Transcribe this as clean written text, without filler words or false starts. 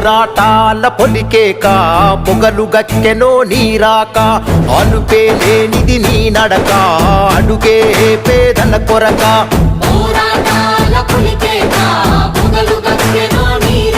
పోరాటాల పొలికేక పొగలు గక్కెనో నీరాక అలుపే లేనిది నీ నడక అడుగే పేదల కొరక పోరాటాల పొలికేక పొగలు గక్కెనో నీరాక